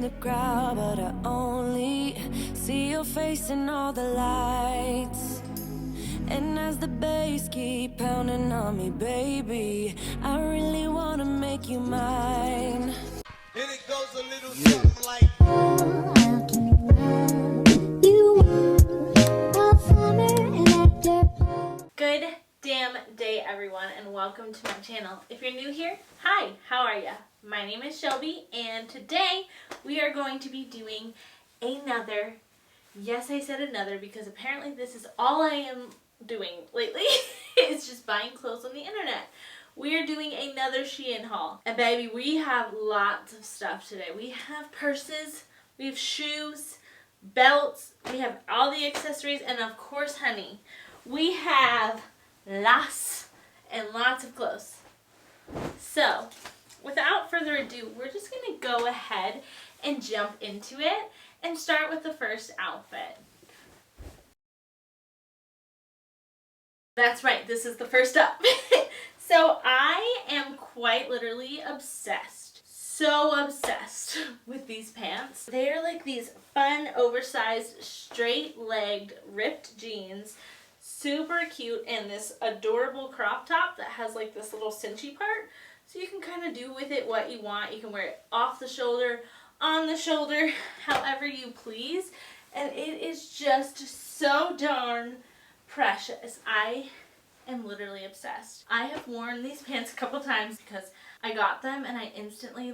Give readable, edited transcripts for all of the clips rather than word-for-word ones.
the crowd, but I only see your face in all the lights. And as the bass keep pounding on me, baby, I really wanna make you mine. And it goes a little something like Good damn day, everyone, and welcome to my channel. If you're new here, hi, how are ya? My name is Shelby, and today we are going to be doing another, yes, I said another because apparently this is all I am doing lately. It's just buying clothes on the internet. We are doing another Shein haul. And baby, we have lots of stuff today. We have purses, we have shoes, belts, we have all the accessories, and of course, honey, we have lots and lots of clothes. So, without further ado, we're just going to go ahead and jump into it and start with the first outfit. That's right, this is the first up. So I am quite literally obsessed. So obsessed with these pants. They're like these fun, oversized, straight-legged, ripped jeans. Super cute, and this adorable crop top that has like this little cinchy part. So you can kind of do with it what you want. You can wear it off the shoulder, on the shoulder, however you please. And it is just so darn precious. I am literally obsessed. I have worn these pants a couple times because I got them and I instantly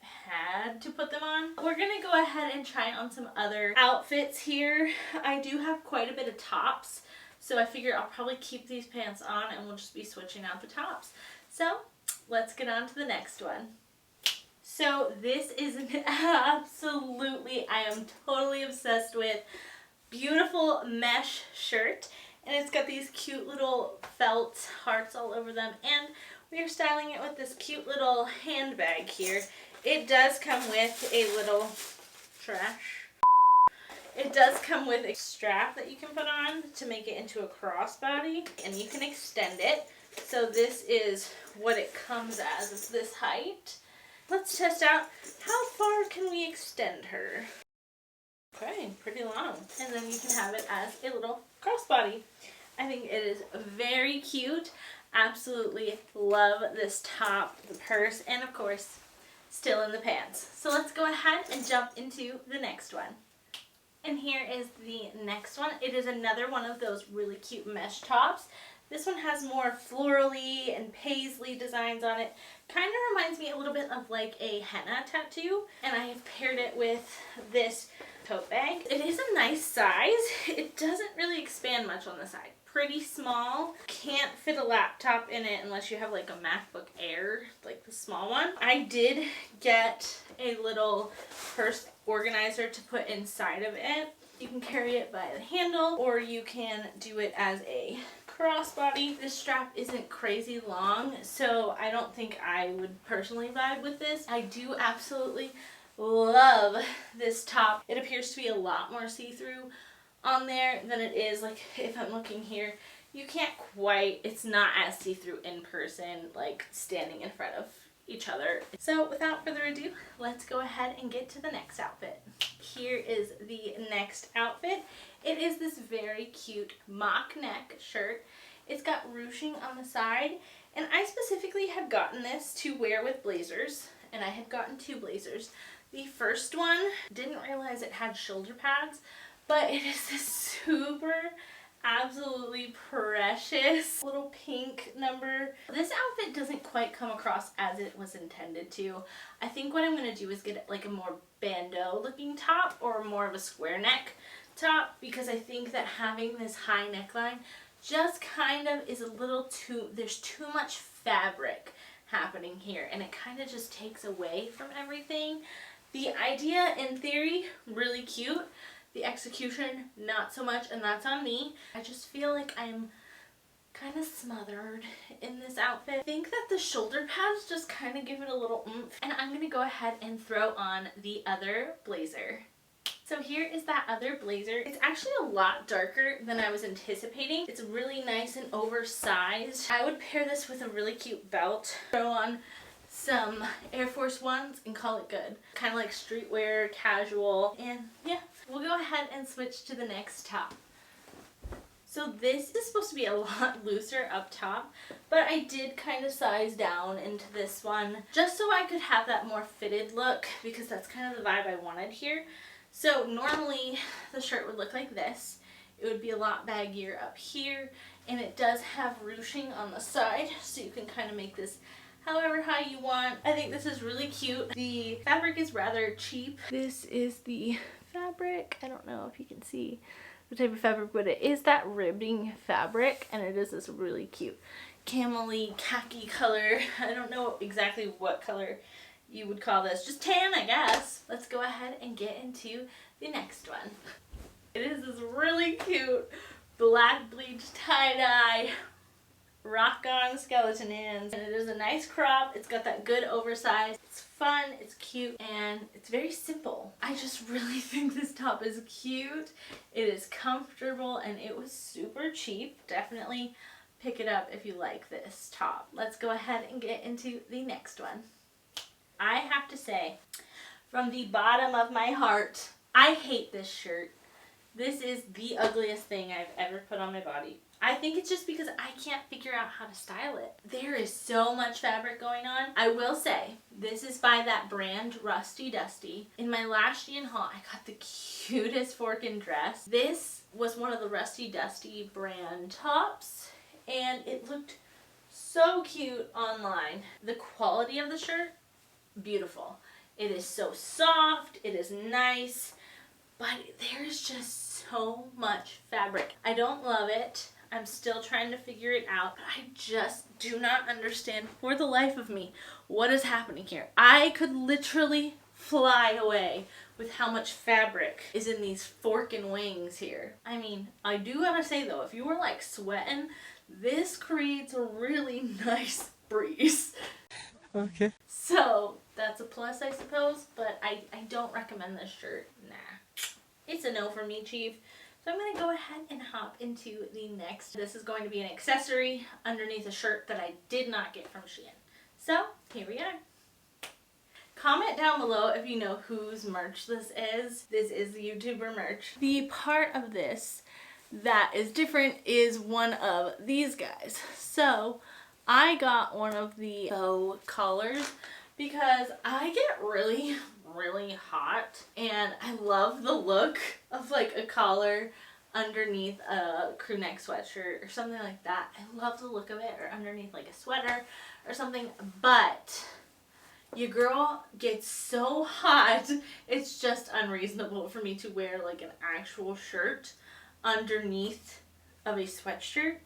had to put them on. We're gonna go ahead and try on some other outfits here. I do have quite a bit of tops, so I figure I'll probably keep these pants on and we'll just be switching out the tops. So let's get on to the next one. So this is an absolutely, I am totally obsessed with, beautiful mesh shirt. And it's got these cute little felt hearts all over them. And we are styling it with this cute little handbag here. It does come with a little trash. It does come with a strap that you can put on to make it into a crossbody. And you can extend it. So this is what it comes as. It's this height. Let's test out how far can we extend her. Okay, pretty long. And then you can have it as a little crossbody. I think it is very cute. Absolutely love this top, the purse, and of course, still in the pants. So let's go ahead and jump into the next one. And here is the next one. It is another one of those really cute mesh tops. This one has more florally and paisley designs on it. Kind of reminds me a little bit of like a henna tattoo. And I have paired it with this tote bag. It is a nice size. It doesn't really expand much on the side. Pretty small. Can't fit a laptop in it unless you have like a MacBook Air, like the small one. I did get a little purse organizer to put inside of it. You can carry it by the handle or you can do it as a crossbody. This strap isn't crazy long, so I don't think I would personally vibe with this. I do absolutely love this top. It appears to be a lot more see-through on there than it is like if I'm looking here. You can't quite, it's not as see-through in person, like standing in front of each other. So without further ado, let's go ahead and get to the next outfit. Here is the next outfit. It is this very cute mock neck shirt. It's got ruching on the side, and I specifically had gotten this to wear with blazers, and I had gotten two blazers. The first one, didn't realize it had shoulder pads, but it is this super absolutely precious little pink number. This outfit doesn't quite come across as it was intended to. I think what I'm going to do is get like a more bandeau looking top or more of a square neck top, because I think that having this high neckline just kind of is a little too, there's too much fabric happening here and it kind of just takes away from everything. The idea in theory, really cute. The execution, not so much, and that's on me. I just feel like I'm kind of smothered in this outfit. I think that the shoulder pads just kind of give it a little oomph. And I'm going to go ahead and throw on the other blazer. So here is that other blazer. It's actually a lot darker than I was anticipating. It's really nice and oversized. I would pair this with a really cute belt. Throw on some Air Force Ones and call it good. Kind of like streetwear, casual, and yeah, we'll go ahead and switch to the next top. So this is supposed to be a lot looser up top, but I did kind of size down into this one just so I could have that more fitted look, because that's kind of the vibe I wanted here. So normally the shirt would look like this. It would be a lot baggier up here, and it does have ruching on the side, so you can kind of make this however high you want. I think this is really cute. The fabric is rather cheap. This is the fabric. I don't know if you can see the type of fabric, but it is that ribbing fabric, and it is this really cute camel-y khaki color. I don't know exactly what color you would call this, just tan, I guess. Let's go ahead and get into the next one. It is this really cute black bleached tie-dye rock-on skeleton ends, and it is a nice crop. It's got that good oversize. It's fun, it's cute, and it's very simple. I just really think this top is cute. It is comfortable, and it was super cheap. Definitely pick it up if you like this top. Let's go ahead and get into the next one. I have to say, from the bottom of my heart, I hate this shirt. This is the ugliest thing I've ever put on my body. I think it's just because I can't figure out how to style it. There is so much fabric going on. I will say, this is by that brand, Rusty Dusty. In my last Shein haul, I got the cutest fork and dress. This was one of the Rusty Dusty brand tops, and it looked so cute online. The quality of the shirt, beautiful. It is so soft, it is nice, but there's just so much fabric. I don't love it. I'm still trying to figure it out. I just do not understand for the life of me what is happening here. I could literally fly away with how much fabric is in these fork and wings here. I mean, I do gotta say though, if you were like sweating, this creates a really nice breeze. Okay. So that's a plus, I suppose, but I don't recommend this shirt. Nah. It's a no for me, Chief. So I'm going to go ahead and hop into the next. This is going to be an accessory underneath a shirt that I did not get from Shein. So here we are. Comment down below if you know whose merch this is. This is the YouTuber merch. The part of this that is different is one of these guys. So I got one of the faux collars because I get really hot, and I love the look of like a collar underneath a crew neck sweatshirt or something like that. I love the look of it, or underneath like a sweater or something, but your girl gets so hot, it's just unreasonable for me to wear like an actual shirt underneath of a sweatshirt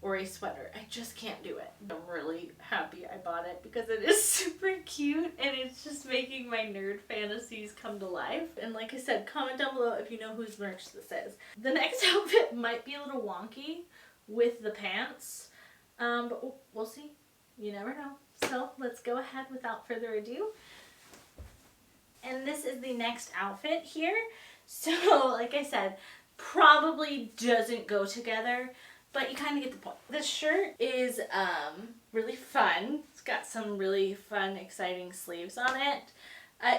or a sweater. I just can't do it. I'm really happy I bought it because it is super cute, and it's just making my nerd fantasies come to life. And like I said, comment down below if you know whose merch this is. The next outfit might be a little wonky with the pants, but we'll see. You never know. So let's go ahead without further ado. And this is the next outfit here. So like I said, probably doesn't go together, but you kind of get the point. This shirt is really fun. It's got some really fun, exciting sleeves on it.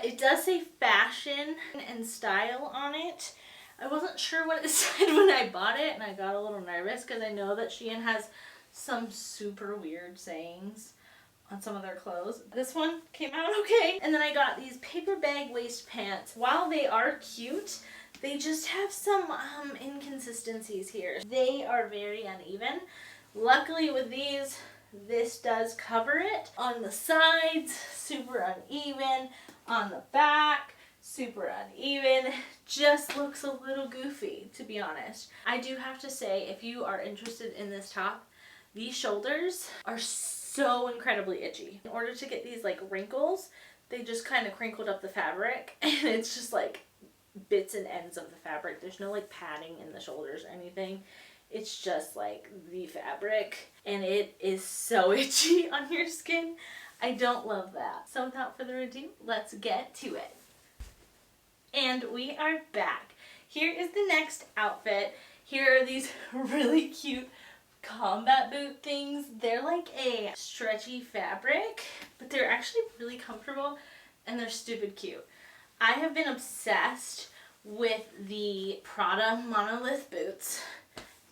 It does say fashion and style on it. I wasn't sure what it said when I bought it, and I got a little nervous because I know that Shein has some super weird sayings on some of their clothes. This one came out okay. And then I got these paper bag waist pants. While they are cute, they just have some inconsistencies here. They are very uneven. Luckily with these, this does cover it. On the sides, super uneven. On the back, super uneven. Just looks a little goofy, to be honest. I do have to say, if you are interested in this top, these shoulders are so incredibly itchy. In order to get these like wrinkles, they just kind of crinkled up the fabric, and it's just like bits and ends of the fabric. There's no like padding in the shoulders or anything. It's just like the fabric, and it is so itchy on your skin. I don't love that. So without further ado, let's get to it. And we are back. Here is the next outfit. Here are these really cute combat boot things. They're like a stretchy fabric, but they're actually really comfortable and they're stupid cute. I have been obsessed with the Prada monolith boots,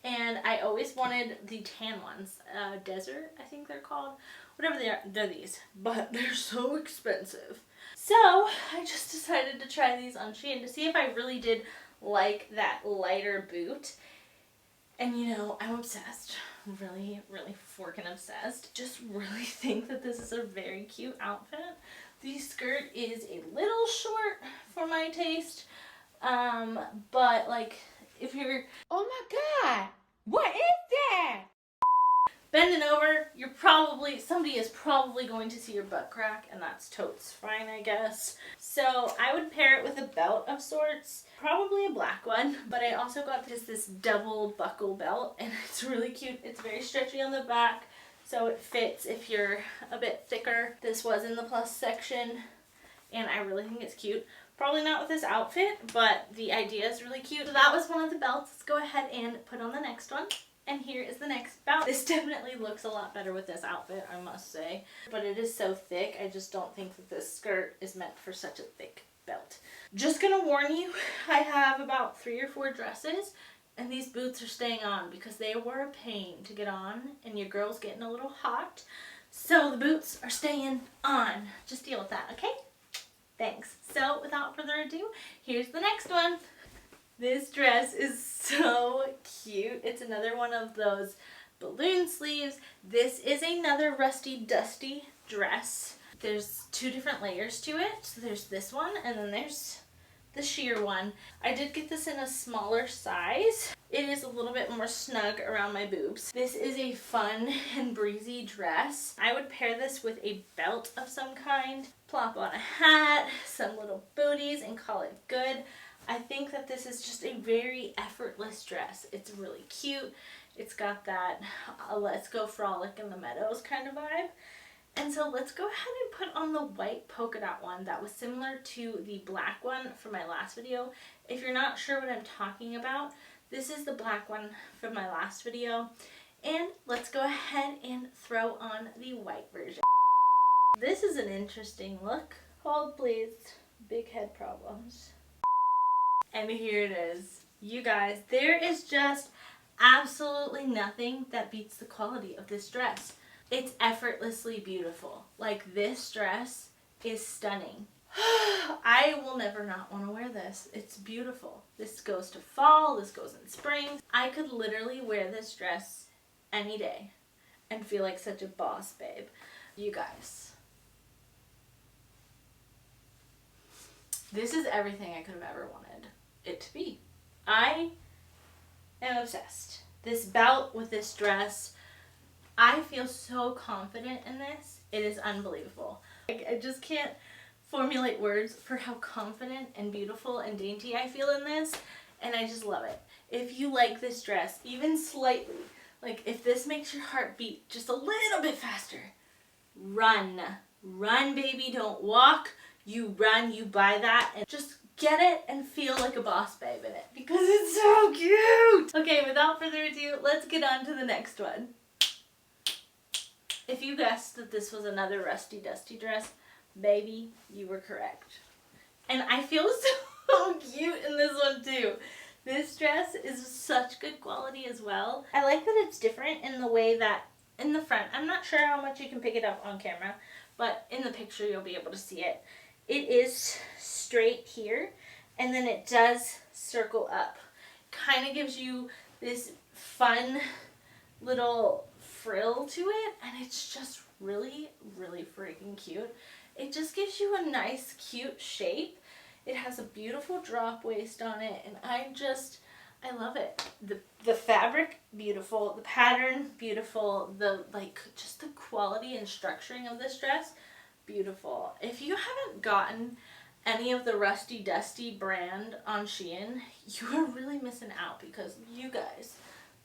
and I always wanted the tan ones. Desert, I think they're called. Whatever they are, they're these, but they're so expensive. So I just decided to try these on Shein to see if I really did like that lighter boot. And you know, I'm obsessed. Really, really freaking obsessed. Just really think that this is a very cute outfit. The skirt is a little short for my taste. But like, if you're... Oh my God! What is that? bending over, somebody is probably going to see your butt crack, and that's totes fine, I guess. So I would pair it with a belt of sorts, probably a black one, but I also got this double buckle belt, and it's really cute. It's very stretchy on the back, so it fits if you're a bit thicker. This was in the plus section, and I really think it's cute. Probably not with this outfit, but the idea is really cute. So that was one of the belts. Let's go ahead and put on the next one. And here is the next belt. This definitely looks a lot better with this outfit, I must say. But it is so thick, I just don't think that this skirt is meant for such a thick belt. Just gonna warn you, I have about 3 or 4 dresses, and these boots are staying on because they were a pain to get on, and your girl's getting a little hot. So the boots are staying on. Just deal with that, okay? Thanks. So without further ado, here's the next one. This dress is so cute. It's another one of those balloon sleeves. This is another rusty dusty dress. There's 2 different layers to it. So there's this one, and then there's the sheer one. I did get this in a smaller size. It is a little bit more snug around my boobs. This is a fun and breezy dress. I would pair this with a belt of some kind, plop on a hat, some little booties, and call it good. I think that this is just a very effortless dress. It's really cute. It's got that let's go frolic in the meadows kind of vibe. And so let's go ahead and put on the white polka dot one that was similar to the black one from my last video. If you're not sure what I'm talking about, this is the black one from my last video. And let's go ahead and throw on the white version. This is an interesting look. Hold please. Big head problems. And here it is. You guys, there is just absolutely nothing that beats the quality of this dress. It's effortlessly beautiful. Like, this dress is stunning. I will never not want to wear this. It's beautiful. This goes to fall, this goes in spring. I could literally wear this dress any day and feel like such a boss babe. You guys, this is everything I could have ever wanted it to be. I am obsessed. This belt with this dress, I feel so confident in this. It is unbelievable. I just can't formulate words for how confident and beautiful and dainty I feel in this, and I just love it. If you like this dress, even slightly, like if this makes your heart beat just a little bit faster, run. Run, baby, don't walk. You run, you buy that, and just get it and feel like a boss babe in it because it's so cute. Okay, without further ado, let's get on to the next one. If you guessed that this was another rusty dusty dress, baby, you were correct. And I feel so cute in this one too. This dress is such good quality as well. I like that it's different in the way that in the front, I'm not sure how much you can pick it up on camera, but in the picture you'll be able to see it. It is straight here, and then it does circle up. Kind of gives you this fun little frill to it, and it's just really, really freaking cute. It just gives you a nice, cute shape. It has a beautiful drop waist on it, and I love it. The fabric, beautiful. The pattern, beautiful. Just the quality and structuring of this dress, beautiful. If you haven't gotten any of the Rusty Dusty brand on Shein, you are really missing out because you guys,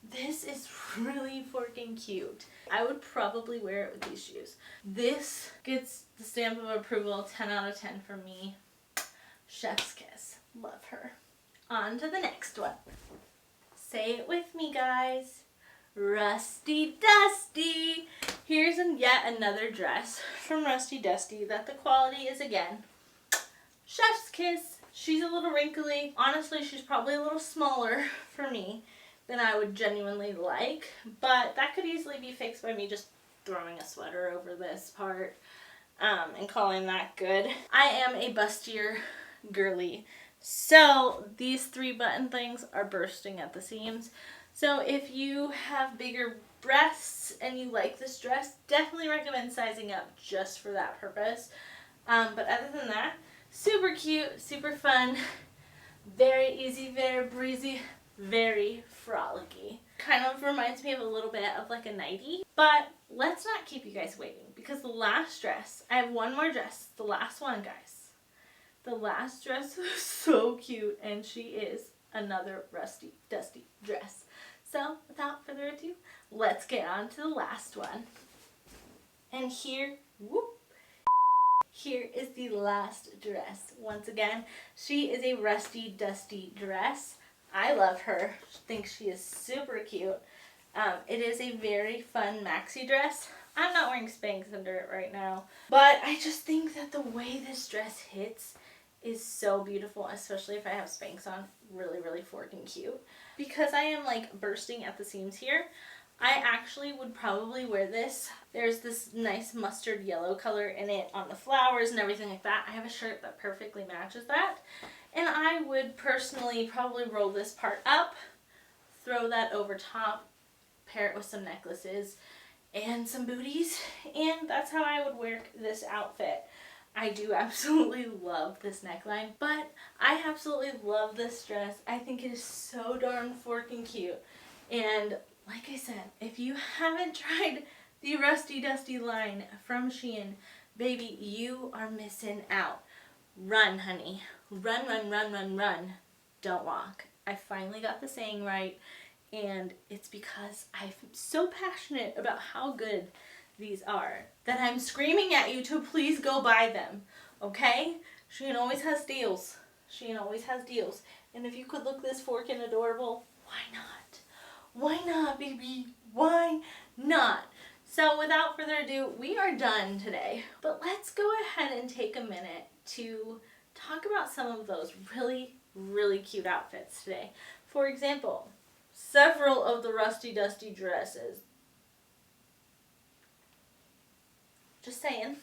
this is really freaking cute. I would probably wear it with these shoes. This gets the stamp of approval, 10 out of 10 for me. Chef's kiss. Love her. On to the next one. Say it with me, guys. Rusty Dusty. Here's yet another dress from Rusty Dusty that the quality is, again, chef's kiss. She's a little wrinkly. Honestly, she's probably a little smaller for me than I would genuinely like, but that could easily be fixed by me just throwing a sweater over this part and calling that good. I am a bustier girly, so these 3 button things are bursting at the seams. So if you have bigger breasts and you like this dress, definitely recommend sizing up just for that purpose. But other than that, super cute, super fun, very easy, very breezy, very frolicky. Kind of reminds me of a little bit of like a nightie. But let's not keep you guys waiting, because the last dress, I have one more dress, the last one, guys. The last dress was so cute, and she is another Rusty Dusty dress. So without further ado, let's get on to the last one. And here, here is the last dress. Once again, she is a Rusty Dusty dress. I love her. I think she is super cute. It is a very fun maxi dress. I'm not wearing Spanx under it right now, but I just think that the way this dress hits is so beautiful, especially if I have Spanx on. Really, really freaking cute. Because I am like bursting at the seams here, I actually would probably wear this. There's this nice mustard yellow color in it on the flowers and everything like that. I have a shirt that perfectly matches that. And I would personally probably roll this part up, throw that over top, pair it with some necklaces and some booties, and that's how I would wear this outfit. I do absolutely love this neckline, but I absolutely love this dress. I think it is so darn freaking cute. And like I said, if you haven't tried the Rusty Dusty line from Shein, baby, you are missing out. Run, honey. Run, run, run, run, run. Don't walk. I finally got the saying right, and it's because I'm so passionate about how good these are that I'm screaming at you to please go buy them, okay? Shein always has deals. Shein always has deals. And if you could look this forking adorable, why not? Why not, baby? Why not? So without further ado, we are done today. But let's go ahead and take a minute to talk about some of those really, really cute outfits today. For example, several of the Rusty Dusty dresses. Just saying.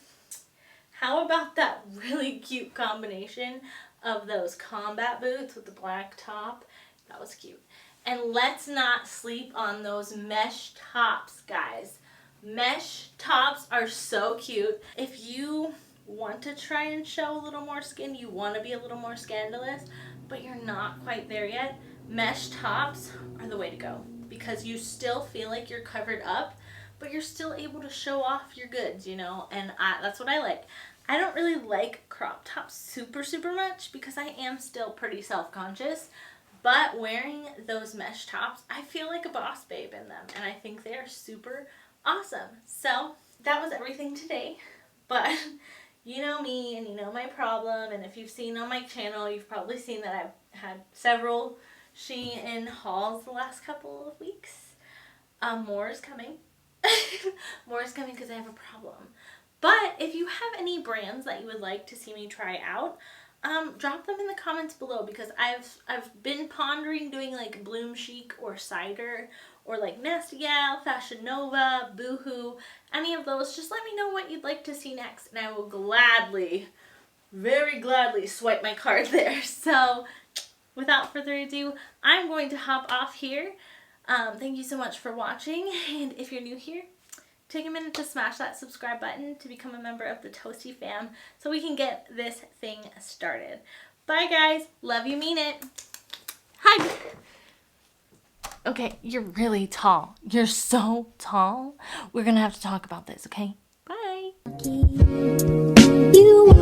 How about that really cute combination of those combat boots with the black top? That was cute. And let's not sleep on those mesh tops, guys. Mesh tops are so cute. If you want to try and show a little more skin, you want to be a little more scandalous, but you're not quite there yet, mesh tops are the way to go, because you still feel like you're covered up, but you're still able to show off your goods, you know, and that's what I like. I don't really like crop tops super much because I am still pretty self-conscious, but wearing those mesh tops, I feel like a boss babe in them, and I think they are super awesome. So that was everything today, but you know me and you know my problem, and if you've seen on my channel, you've probably seen that I've had several Shein hauls the last couple of weeks. More is coming. More is coming because I have a problem. But if you have any brands that you would like to see me try out, drop them in the comments below, because I've been pondering doing like Bloom Chic or Cider or like Nasty Gal, Fashion Nova, Boohoo, any of those. Just let me know what you'd like to see next, and I will gladly, very gladly swipe my card there. So without further ado, I'm going to hop off here. Thank you so much for watching, and if you're new here, take a minute to smash that subscribe button to become a member of the Toasty fam so we can get this thing started. Bye guys, love you, mean it. Hi. Okay, you're really tall. You're so tall. We're gonna have to talk about this, okay? Bye. You